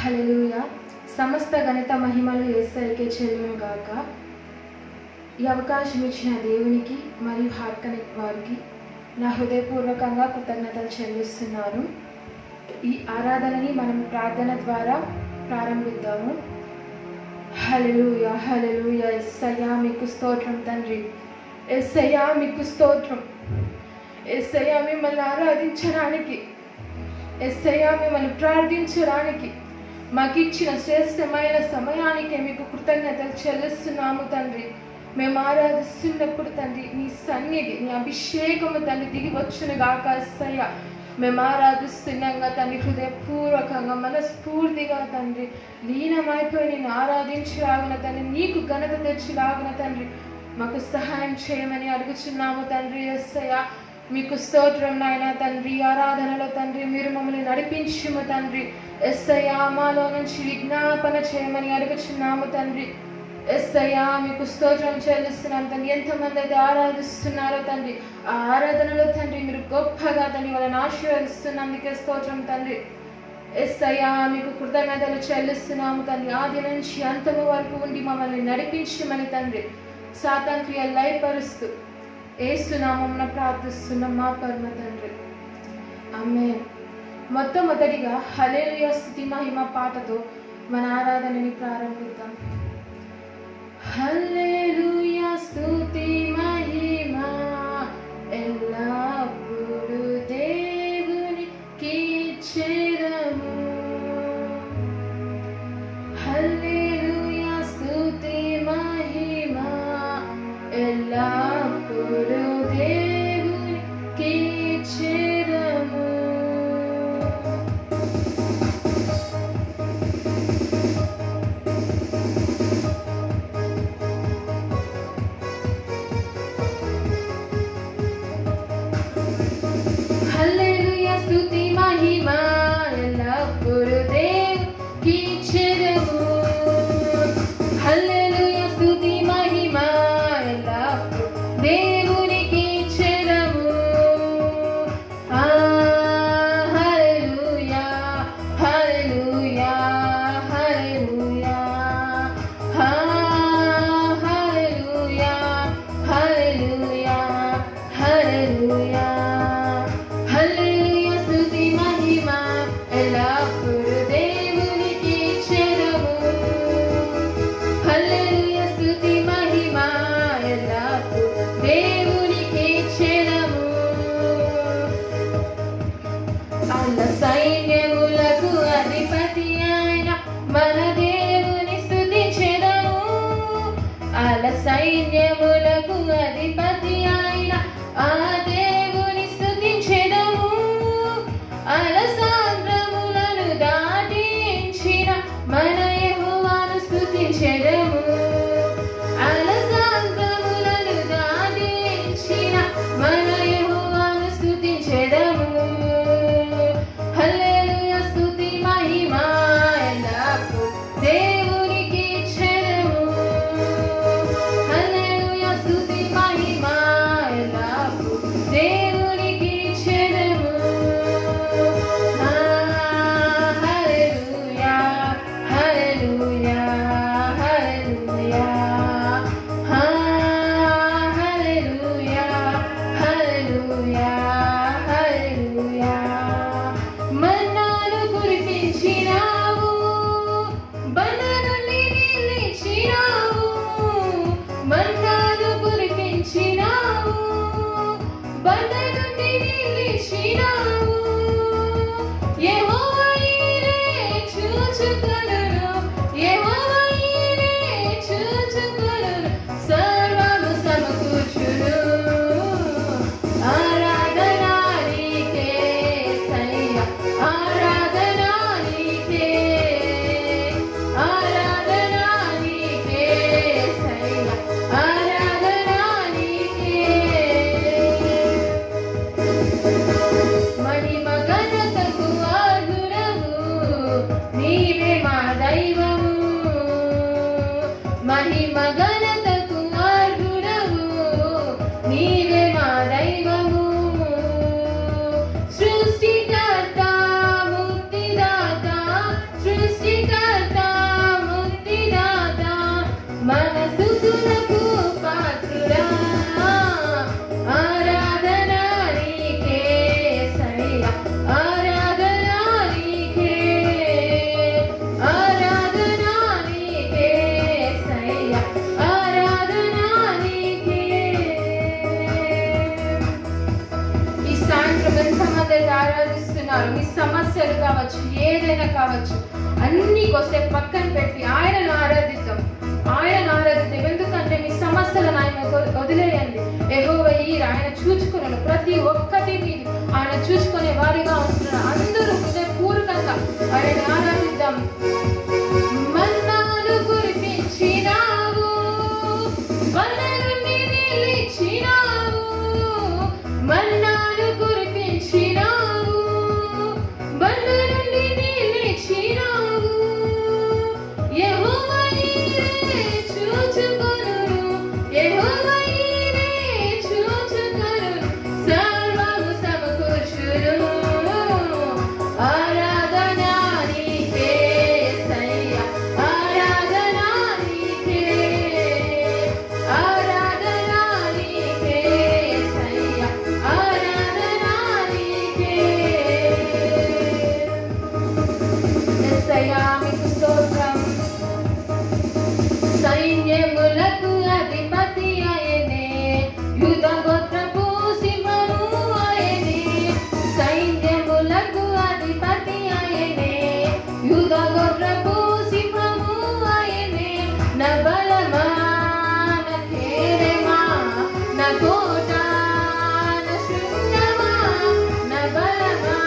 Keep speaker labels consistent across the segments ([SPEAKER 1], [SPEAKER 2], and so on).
[SPEAKER 1] హల్లెలూయా. సమస్త ఘనత మహిమలు యేసయ్యకే చెల్లును గాక. ఈ అవకాశం ఇచ్చిన దేవునికి మరియు హార్ట్ కనెక్ట్ వారికి నా హృదయపూర్వకంగా కృతజ్ఞతలు చెల్లిస్తున్నాను. ఈ ఆరాధనని మనం ప్రార్థన ద్వారా ప్రారంభిద్దాము. హల్లెలూయా హల్లెలూయా. యేసయ్యా మీకు స్తోత్రం తండ్రి. యేసయ్యా మీకు స్తోత్రం. యేసయ్యా మిమ్మల్ని ఆరాధించడానికి, యేసయ్యా మిమ్మల్ని ప్రార్థించడానికి మాకు ఇచ్చిన శ్రేష్టమైన సమయానికి మీకు కృతజ్ఞతలు చెల్లిస్తున్నాము తండ్రి. మేము ఆరాధిస్తున్నప్పుడు తండ్రి నీ సన్నిధి, నీ అభిషేకము తండ్రి దిగి వచ్చును గాక. యేసయ్యా మేము ఆరాధిస్తున్నాగా తండ్రి హృదయపూర్వకంగా మనస్ఫూర్తిగా తండ్రి లీనమైపోయి నేను ఆరాధించలాగున తండ్రి, నీకు ఘనత తెచ్చిలాగున తండ్రి మాకు సహాయం చేయమని అడుగుచున్నాము తండ్రి. యేసయ్యా మీకు స్తోత్రం నాయన తండ్రి. ఆరాధనలో తండ్రి మీరు మమ్మల్ని నడిపించుము తండ్రి. యేసయ్యా మాలో నుంచి విజ్ఞాపన చేయమని అడుగుచున్నాము తండ్రి. యేసయ్యా మీకు స్తోత్రం చెల్లిస్తున్నాం తండ్రి. ఎంతమంది అయితే ఆరాధిస్తున్నారో తండ్రి ఆ ఆరాధనలో తండ్రి మీరు గొప్పగా తండ్రి వాళ్ళని ఆశీర్వదిస్తున్నందుకే స్తోత్రం తండ్రి. యేసయ్యా మీకు కృతజ్ఞతలు చెల్లిస్తున్నాము తండ్రి. ఆది నుంచి అంతము వరకు ఉండి మమ్మల్ని నడిపించమని తండ్రి సాతాను క్రియలు లయపరుస్తూ యేసు నామమున ప్రార్థిస్తున్నాం మా పరమ తండ్రి. ఆమేన్. మొట్టమొదటిగా హల్లెలూయా స్తుతి మహిమ పాటతో మన ఆరాధనని ప్రారంభిద్దాం. హల్లెలూయా స్తుతి మహిమ ఎల్లప్పుడూ దేవునికి చెరము. హల్లెలూయా స్తుతి మహిమ ఎల్లప్పుడూ దేవునికి చెరము. హల్లెలూయా స్తుతి మహిమ ఎల్లప్పుడూ దేవునికి చెరము. హల్లెలూయా స్తుతి మహిమ ఎల్లప్పుడూ దేవునికి చెరము. హల్లెలూయా హల్లెలూయా హల్లెలూయా హల్లెలూయా హల్లెలూయా హల్లెలూయా. హల్లెలూయా స్తుతి మహిమ ఎల్లప్పుడూ దేవునికి చెరము. హల్లెలూయా స్తుతి మహిమ ఎల్లప్పుడూ దేవునికి చెరము. అల్ల సైన్యములకు అధిపతి అయిన మన దేవుని స్తుతించెదము. అల్ల సైన్యములకు అధిపతి అయిన ఆ దేవుని స్తుతించెదము. అలసాంద్రములను దాటించిన మన యెహోవాను స్తుతించెదము. అలసాంద్రములను దాటించిన మన యెహోవాను స్తుతించెదము. హల్లెలూయా స్తుతి మహిమ ఎల్లప్పుడూ దేవునికి చెరము. హల్లెలూయా స్తుతి మహిమ ఎల్లప్పుడూ దేవునికి చెరము. హల్లెలూయా హల్లెలూయా హల్లెలూయా హల్లెలూయా హల్లెలూయా హల్లెలూయా. మన్నాను కురిపించినావు, బండ నుండి నీళ్ళిచ్చినావు. మన్నాను కురిపించినావు, బండ నుండి నీళ్ళిచ్చినావు. యెహోవా ఈరే చూచుకొనును, యెహోవా ఈరే చూచుకొనును. సర్వము సమకూర్చును. ఆరాధన నీకే యేసయ్యా, ఆరాధన నీకే, ఆరాధన నీకే యేసయ్యా, ఆరాధన నీకే. మహిమ ఘనతకు అర్హుడవు, నీవే మా దైవము. మహిమ ఘనతకు అర్హుడవు, నీవే మా దైవము. సృష్టికర్త ముక్తిదాత, సృష్టి సమస్యలు కావచ్చు, ఏదైనా కావచ్చు, అన్ని వస్తే పక్కన పెట్టి ఆయనను ఆరాధిద్దాం. ఎందుకంటే మీ సమస్యలను ఆయన వదిలేయండి. యెహోవా ఈర్ ఆయన చూచుకున్నాడు. ప్రతి ఒక్కటి మీరు ఆయన చూసుకునే వారిగా ఉంటున్నారు. అందరూ హృదయపూర్వకంగా ఆయన ఆరాధిద్దాం. మన్నాను కురిపించినావు, వనరుని నిలిచినావు, మన్నాను కురిపించినావు, వనరుని నిలిచినావు. యెహోవా ఈరే చూచుకొనును, యెహోవా ఈరే చూచుకొనును, సర్వము సమకూర్చును. ఆరాధన నీకే యేసయ్యా, ఆరాధన నీకే, ఆరాధన నీకే యేసయ్యా, ఆరాధన నీకే. యేసయ్యా మీకు స్తోత్రం. సైన్యములకు అధిపతి ఆయనే, యూద గోత్రపు సింహము ఆయనే. సైన్యములకు అధిపతి ఆయనే, యూద గోత్రపు సింహము ఆయనే. నా బలమా, నా కేడమా, నా కోట, నా శృంగమా, నా బలమా,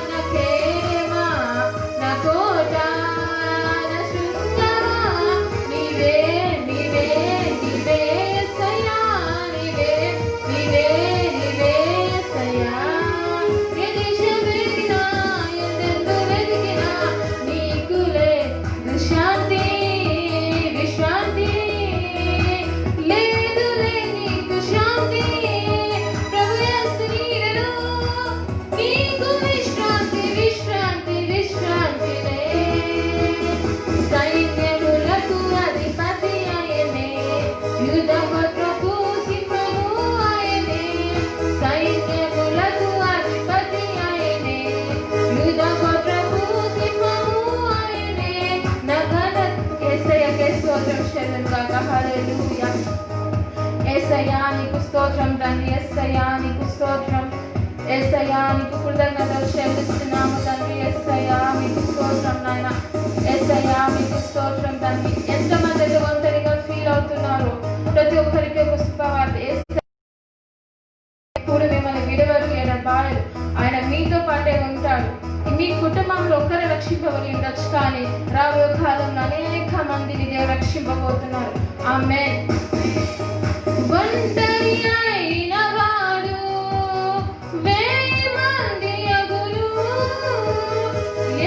[SPEAKER 1] నా కేడమా, నా కోట, నా శృంగమా. నీవే నీవే నీవే యేసయ్యా, నీవే నీవే నీవే యేసయ్యా. ఏ దేశం వెతికినా, ఎందెందు వెతికినా, నీకులే శాంతి విశ్రాంతి. లేదులే నీకు శాంతి, ప్రభు యేసు నీడలో నీకు విశ్రాంతి విశ్రాంతి విశ్రాంతిలే. సైన్యములకు అధిపతి ఆయనే, యూద గోత్రపు సింహము ఆయనే. సైన్యములకు అధిపతి ఆయనే, యూద గోత్రపు సింహము ఆయనే. నా ఘనత యేసయ్యకే స్తోత్రం చెల్లును గాక. హల్లెలూయా. యేసయ్యా నీకు స్తోత్రం తండ్రి, యేసయ్యా నీకు స్తోత్రం, యేసయ్యా నీకు కృతజ్ఞతలు చెల్లిస్తున్నాము తండ్రి. యేసయ్యా మీకు స్తోత్రం నాయన, యేసయ్యా మీకు స్తోత్రం తండ్రి. ఎంతమంది అయితే ఒంటరిగా ఫీల్ అవుతున్నారు, ప్రతి ఒక్కరికి ఒక శుభవార్త. ఎప్పుడు మిమ్మల్ని విడవరు, ఎడబాయరు. ఆయన మీతో పాటే ఉంటాడు. మీ కుటుంబంలో ఒక్కరు రక్షింపబడి ఉండొచ్చు, కానీ రాబోయే కాలంలో అనేక మందిని దేవుడు రక్షింపబోతున్నారు. ఆమేన్. ఒంటరి అయిన వాడు 1000 మంది అగులు,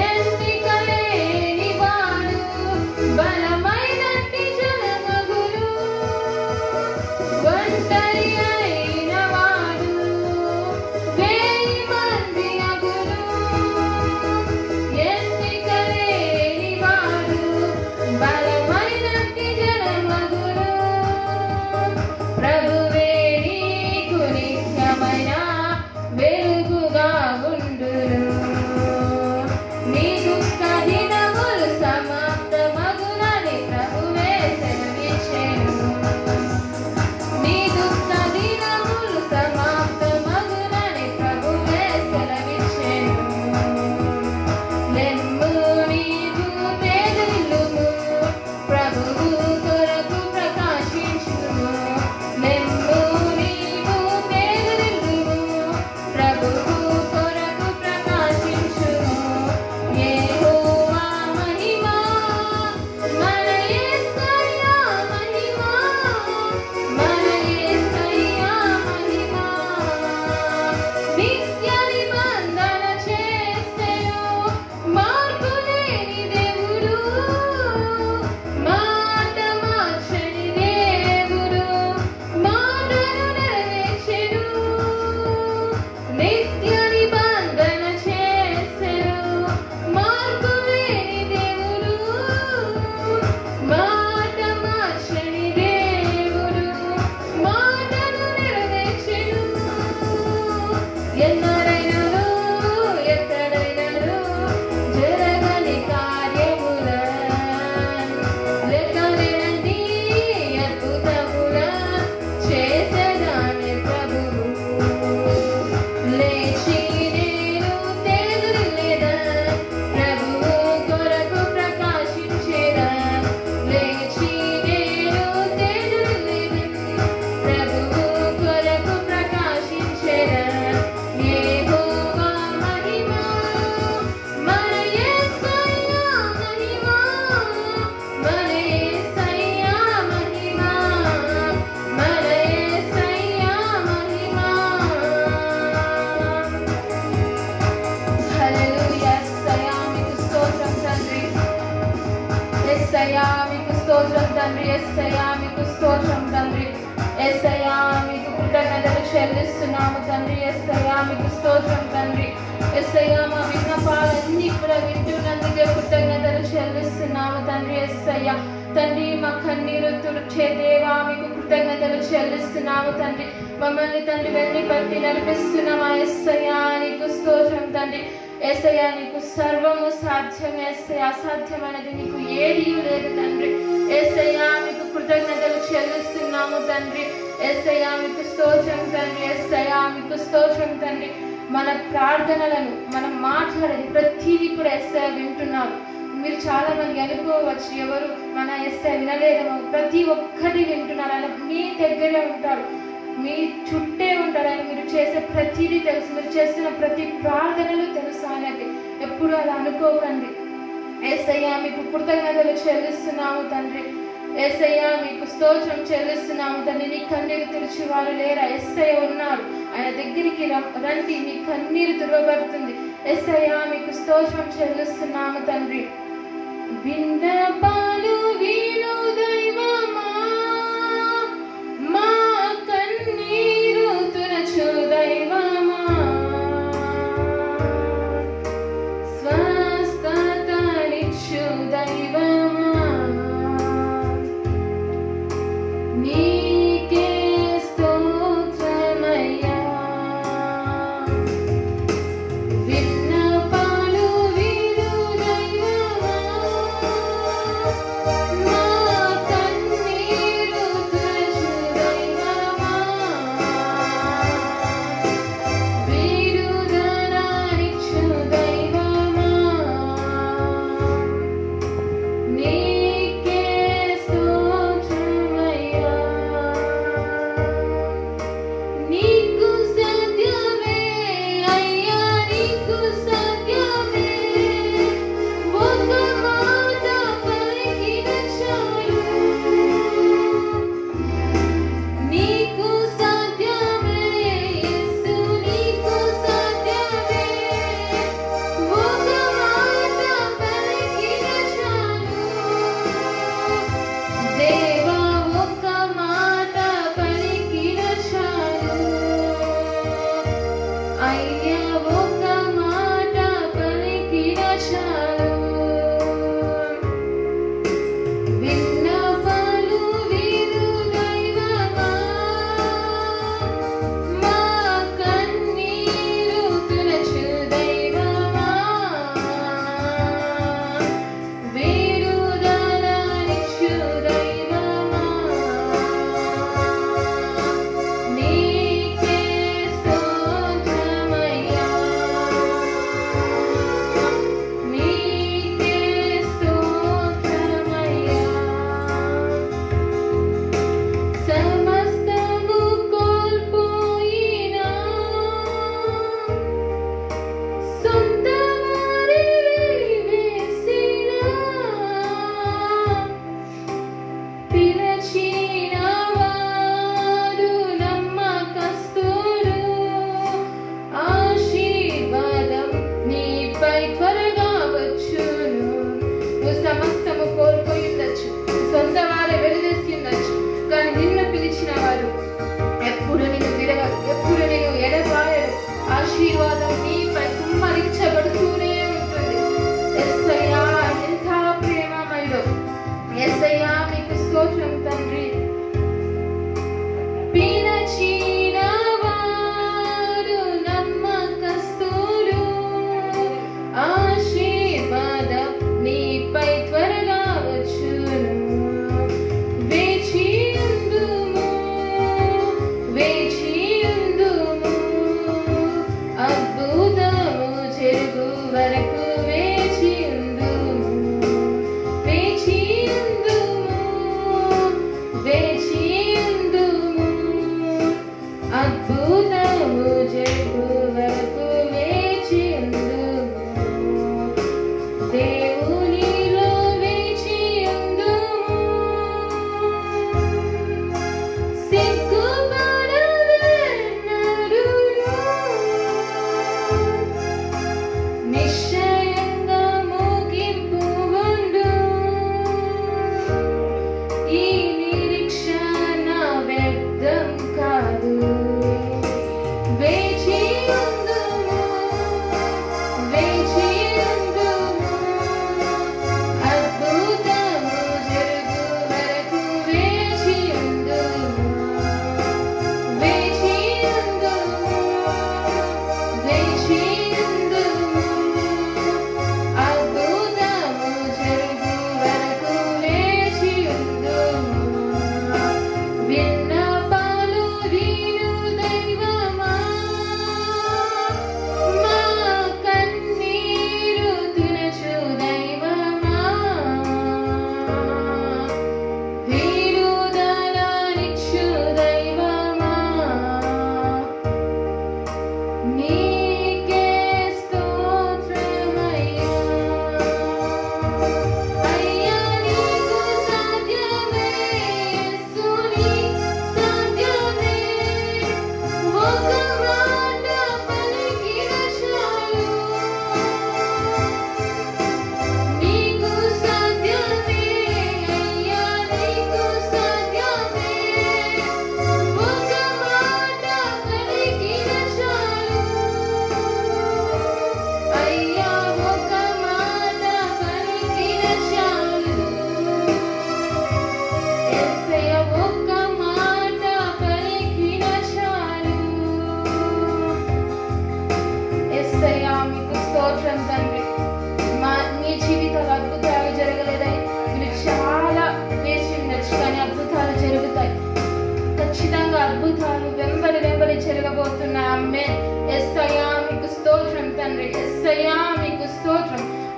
[SPEAKER 1] ఎన్నిక లేని వాడు బలమైనట్టి జనమగులు. ఒంటరి అయిన వాడు 1000 మంది అగులు, ఎన్నిక లేని వాడు బలమైనట్టి జనమగులు. ప్రభువే నీ యేసయ్యా మీకు స్తోత్రం తండ్రి. యేసయ్యా మీకు కృతజ్ఞతలు చెల్లిస్తున్నాము తండ్రి. యేసయ్యా మీకు స్తోత్రం తండ్రి. యేసయ్యా మా విన్నపాలన్నీ కూడా వింటున్నందుకే కృతజ్ఞతలు చెల్లిస్తున్నాము తండ్రి. యేసయ్యా తండ్రి మా కన్నీరు తుడిచే దేవా మీకు కృతజ్ఞతలు చెల్లిస్తున్నాము తండ్రి. మమ్మల్ని తండ్రి వెళ్ళి పట్టి నడిపిస్తున్నామా యేసయ్యా నీకు స్తోత్రం తండ్రి. యేసయ్యా నీకు సర్వము సాధ్యం. యేసయ్యా అసాధ్యమైనది నీకు ఏదీ లేదు తండ్రి. యేసయ్యా మీకు కృతజ్ఞతలు చెల్లిస్తున్నాము తండ్రి. యేసయ్యా మీకు స్తోత్రం తండ్రి. యేసయ్యా మీకు స్తోత్రం తండ్రి. మన ప్రార్థనలను మనం మాట్లాడేది ప్రతిదీ కూడా యేసయ్యా వింటున్నారు. మీరు చాలా మంది అనుకోవచ్చు ఎవరు మన యేసయ్యా వినలేదేమో, ప్రతి ఒక్కటి వింటున్నారు. ఆయన మీ దగ్గరే ఉంటారు, మీ చుట్టే ఉంటారు. ఆయన మీరు చేసే ప్రతిదీ తెలుసు, మీరు చేస్తున్న ప్రతి ప్రార్థనలు తెలుసు ఆయనకి. ఎప్పుడు అలా అనుకోకండి. యేసయ్యా మీకు కృతజ్ఞతలు చెల్లిస్తున్నాము తండ్రి. యేసయ్యా మీకు స్తోత్రం చెల్లిస్తున్నాము తండ్రి. నీ కన్నీరు తుడిచి వారు లేరా? యేసయ్య ఉన్నారు. ఆయన దగ్గరికి రండి, మీ కన్నీరు తుడవబడుతుంది. యేసయ్యా మీకు స్తోత్రం చెల్లిస్తున్నాము తండ్రి. విన్నపాలు విను దైవమా, మా కన్నీరు తుడచు దైవమా, స్వస్థతనిచ్చు దైవమా, నీకే స్తోత్రమయ్యా. విన్నపాలు విను దైవమా, మా కన్నీరు తుడచు దైవమా, విడుదలనిచ్చు దైవమా, నీకే స్తోత్రమయ్యా. నీకు సాధ్యమే అయ్యా, నీకు సాధ్యమే. ఒక మాట పలికిన చాలు. నీకు సాధ్యమే యేసు, నీకు సాధ్యమే. ఒక మాట పలికిన చాలు. దేవా ఒక మాట పలికిన చాలు. అయ్యా ఒక మాట పలికిన చాలు. విన్నపాలు విను దైవమా, మా కన్నీరు తుడచు దైవమా, విడుదలనిచ్చు దైవమా, నీకే స్తోత్రమయ్యా, నీకే స్తోత్రమయ్యా. సమస్తము కోల్పోయినా, సొంత వారి వెలివేసినా, పిలచిన వారు నమ్మకస్తులు. ఆశీర్వాదం నీపై త్వరగా వచ్చును. నువ్వు సమస్తము కోల్పోయి ఉండొచ్చు, సొంత వారే వెలివేసి ఉండొచ్చు, కానీ నిన్ను పిలిచిన వారు ఎప్పుడు నిన్ను విడవరు, ఎప్పుడు నిన్ను ఎడబాయరు. ఆశీర్వాదం నీపై కుమ్మరించబడుతూనే ఉంటుంది. యేసయ్యా ఎంత ప్రేమమయుడో. యేసయ్యా మీకు స్తోత్రం తండ్రి. పిలచిన వారు నమ్మకస్తులు. ఆశీర్వాదం నీపై త్వరగా వచ్చును. వేచియుందుము, వేచియుందుము. అద్భుతము జరుగు వరకు వేచియుందుము, వేచియుందుము, వేచియుందుము. అద్భుతము జరుగు వరకు వేచియుందుము. దేవునిలో వేచియుందుము. సిగ్గుపడవెన్నడూను. నిశ్చయ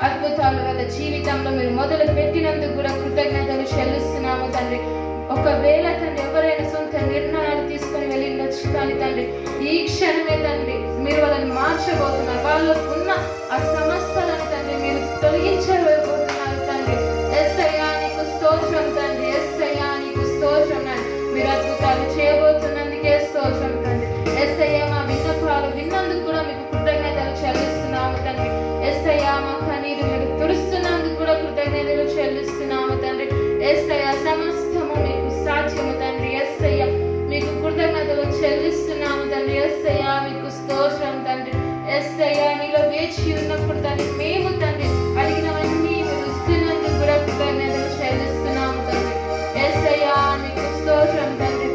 [SPEAKER 1] అద్భుతాలు వాళ్ళ జీవితంలో మీరు మొదలు పెట్టినందుకు కూడా కృతజ్ఞతలు చెల్లిస్తున్నాము తండ్రి. ఒకవేళ తండ్రి ఎవరైనా సొంత నిర్ణయాలు తీసుకొని వెళ్ళిండొచ్చు, కానీ తండ్రి ఈ క్షణమే తండ్రి మీరు వాళ్ళని మార్చబోతున్నారు. వాళ్ళు ఉన్న ఆ సమస్యలను తండ్రి మీరు తొలగించబోతున్నారు తండ్రి. యేసయ్యా నీకు స్తోత్రం తండ్రి. యేసయ్యా నీకు స్తోత్రం తండ్రి. మీరు అద్భుతాలు చేయబోతున్నందుకే స్తోత్రం తండ్రి. యేసయ్యా మా విన్నపాలు విన్నందుకు కూడా మీకు కృతజ్ఞతలు చెల్లిస్తున్నాము తండ్రి. యేసయ్యా మా కన్నీరు మీరు తుడుస్తున్నందుకు కూడా కృతజ్ఞతలు చెల్లిస్తున్నాము తండ్రి. యేసయ్యా సమస్తము మీకు సాధ్యము తండ్రి. యేసయ్యా మీకు కృతజ్ఞతలు చెల్లిస్తున్నాము తండ్రి. యేసయ్యా మీకు స్తోత్రం తండ్రి. యేసయ్యా నీలో వేచి ఉన్నప్పుడు తండ్రి మేము తండ్రి అడిగినవన్నీ మీరు ఇస్తున్నందుకు కూడా కృతజ్ఞతలు చెల్లిస్తున్నాము తండ్రి. యేసయ్యా మీకు స్తోత్రం తండ్రి.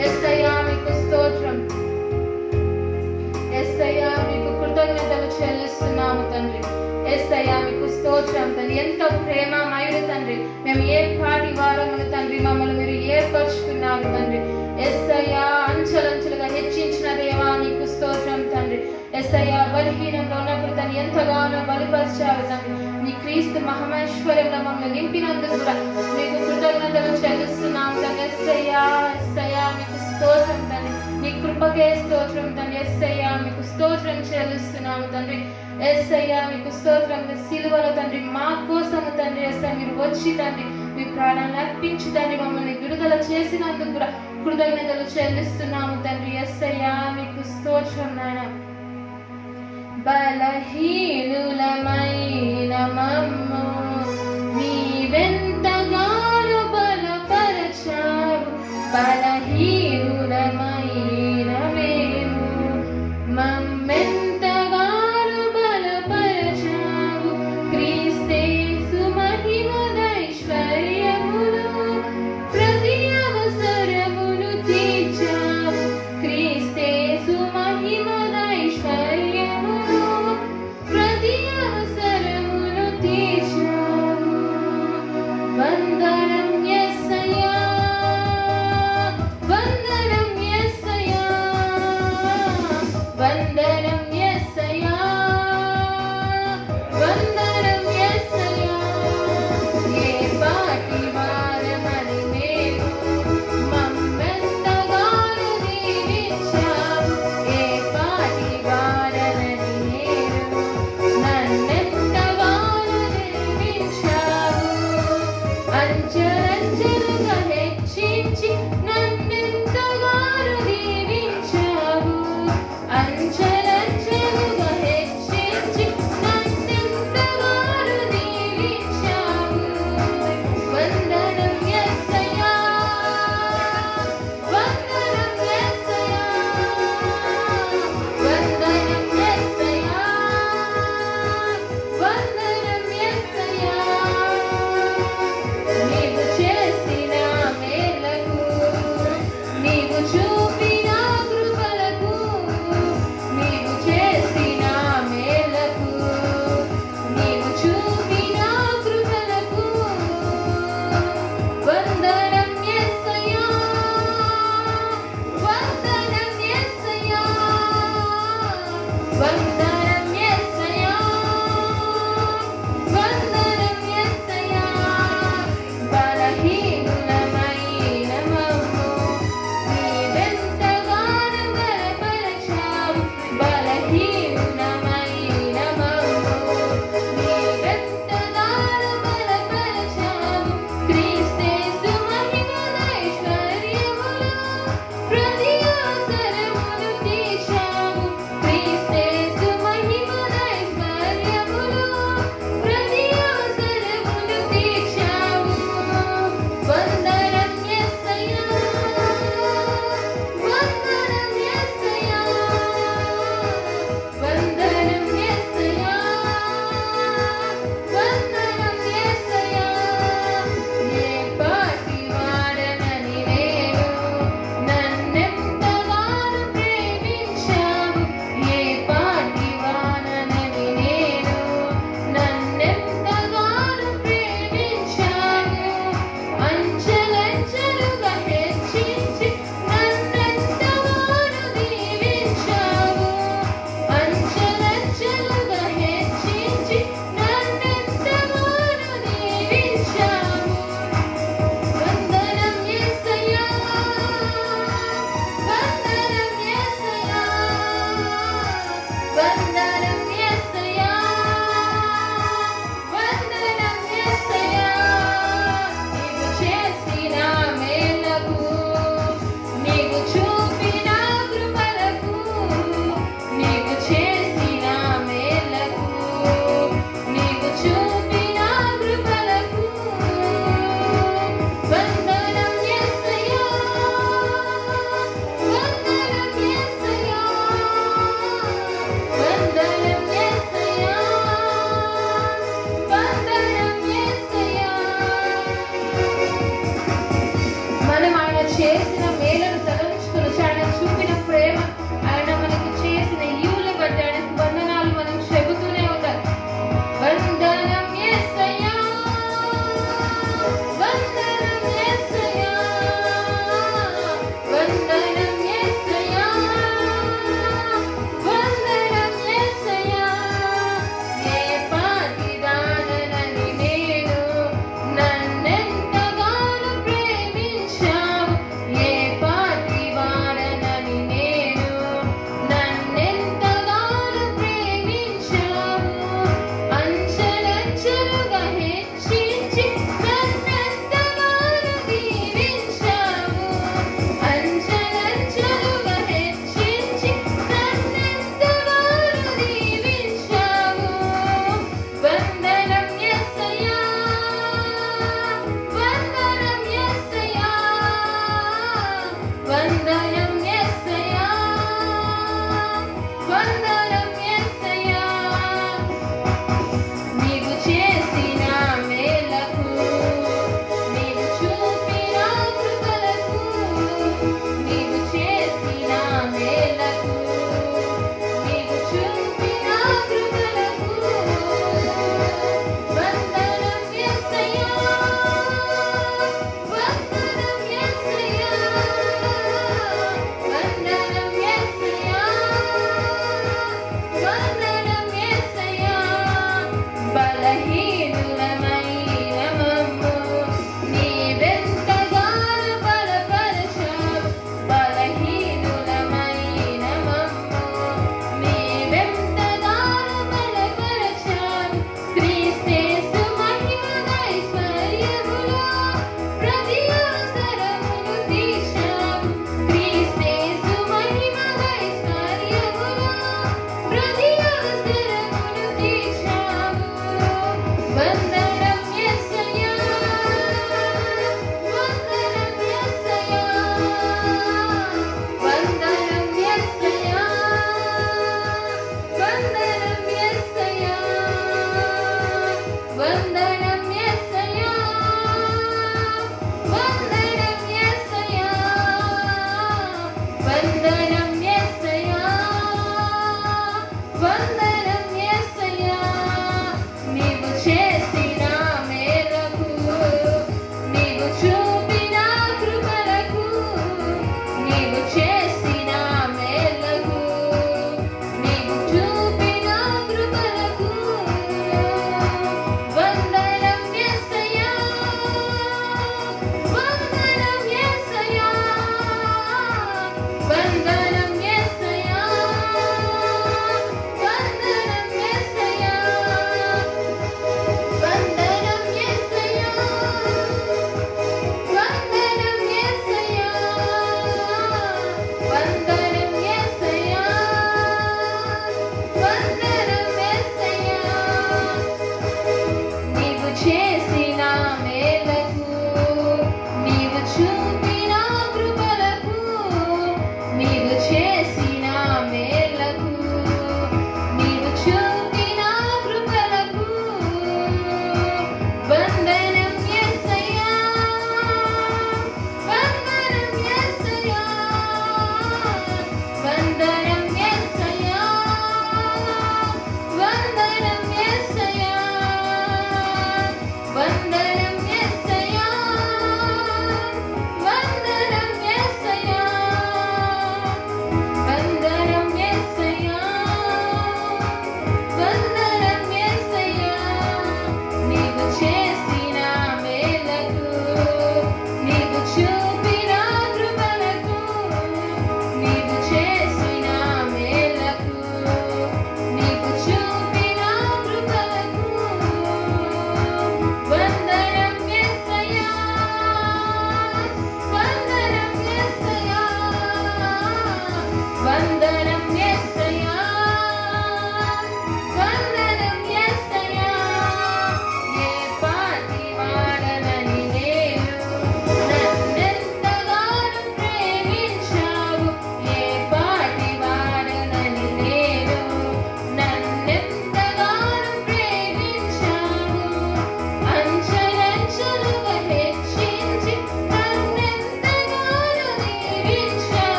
[SPEAKER 1] యేసయ్యా మీకు స్తోత్రం. యేసయ్యా మీకు కృతజ్ఞతలు చెల్లిస్తున్నాము తండ్రి. యేసయ్యా మీకు స్తోత్రం తండ్రి. ఎంతో ప్రేమమయుడు తండ్రి. మేము ఏ పాటి వారమును తండ్రి మమ్మల్ని మీరు ఏర్పరచుకున్నారు తండ్రి. యేసయ్యా అంచెలంచెలుగా హెచ్చించిన దేవా నీకు స్తోత్రం తండ్రి. యేసయ్యా బలహీనంలో ఉన్నప్పుడు తండ్రి ఎంతగానో బలపరిచావు తండ్రి. నీ క్రీస్తు మహమేశ్వర్యంలో మమ్మల్ని నింపినందుకు కూడా మీకు కృతజ్ఞతలు చెల్లిస్తున్నాము తండ్రి. యేసయ్యా యేసయ్యా మీకు స్తోత్రం తండ్రి. నీ కృపకే స్తోత్రం తండ్రి. యేసయ్యా మీకు స్తోత్రం చెల్లిస్తున్నాము తండ్రి. యేసయ్యా మీకు స్తోత్రం. సిలువలో తండ్రి మా కోసము తండ్రి యేసయ్యా మీరు వచ్చి తండ్రి మీ ప్రాణాన్ని అర్పించి తండ్రి మమ్మల్ని విడుదల చేసినందుకు కూడా కృతజ్ఞతలు చెల్లిస్తున్నాము తండ్రి. యేసయ్యా మీకు స్తోత్రం నాయన. బలహీనులమైన మమ్ము నీవెంతగానో బలపరచావు. బలహీనులమైన మేము మమ్మెంతగానో బలపరచావు. క్రీస్తేసు మహిమదైశ్వర్యమును ప్రతి అవసరమును తీర్చావు. క్రీస్తేసు మహిమదైశ్వర్యమును ప్రతి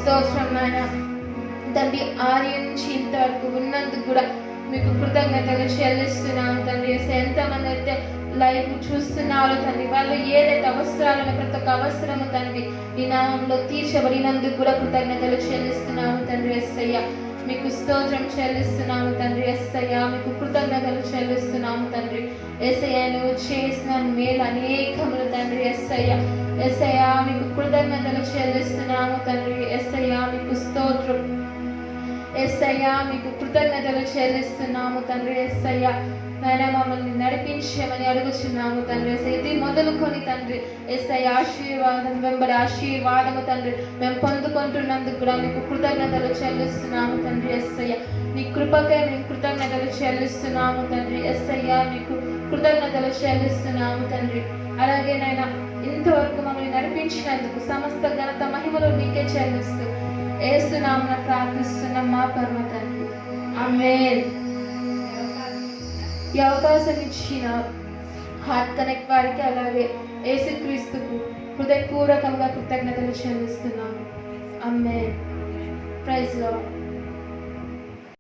[SPEAKER 1] స్తోత్రం నాయన. తండ్రి ఆది నుంచి ఇంతవరకు ఉన్నందుకు కూడా మీకు కృతజ్ఞతలు చెల్లిస్తున్నాను తండ్రి. ఎంతమంది అయితే లైవ్ చూస్తున్నారో తండ్రి, వాళ్ళు ఏదైతే అవసరాలను ప్రతి ఒక్క అవసరము తండ్రి ఈ నామంలో తీర్చబడినందుకు కూడా కృతజ్ఞతలు చెల్లిస్తున్నాము తండ్రి. యేసయ్య మీకు స్తోత్రం చెల్లిస్తున్నాము తండ్రి. యేసయ్య మీకు కృతజ్ఞతలు చెల్లిస్తున్నాము తండ్రి. యేసయ్య నువ్వు చేసిన మేలు అనేకములు తండ్రి. యేసయ్య యేసయ్య మీకు కృతజ్ఞతలు చెల్లిస్తున్నాము తండ్రి. యేసయ్య మీకు స్తోత్రం. యేసయ్య మీకు కృతజ్ఞతలు చెల్లిస్తున్నాము తండ్రి. యేసయ్య నాయన మమ్మల్ని నడిపించమని అడుగుచున్నాము తండ్రి. ఇది మొదలుకొని తండ్రి యేసయ్య ఆశీర్వాదం వెంబడి ఆశీర్వాదము తండ్రి మేము పొందుకుంటున్నందుకు కూడా మీకు కృతజ్ఞతలు చెల్లిస్తున్నాము తండ్రి. యేసయ్య నీ కృపకే మేము కృతజ్ఞతలు చెల్లిస్తున్నాము తండ్రి. యేసయ్య మీకు కృతజ్ఞతలు చెల్లిస్తున్నాము తండ్రి. అలాగే నాయన ఇంతవరకు మమ్మల్ని నడిపించినందుకు సమస్త ఘనత మహిమలు నీకే చెల్లిస్తూ యేసు నామమున ప్రార్థిస్తున్నాం మా పరమ తండ్రి. ఆమేన్. ఈ అవకాశం ఇచ్చిన హార్ట్ కనెక్ట్ వారికి అలాగే యేసుక్రీస్తుకు హృదయపూర్వకంగా కృతజ్ఞతలు చెల్లిస్తున్నాము. ఆమేన్. Praise lord.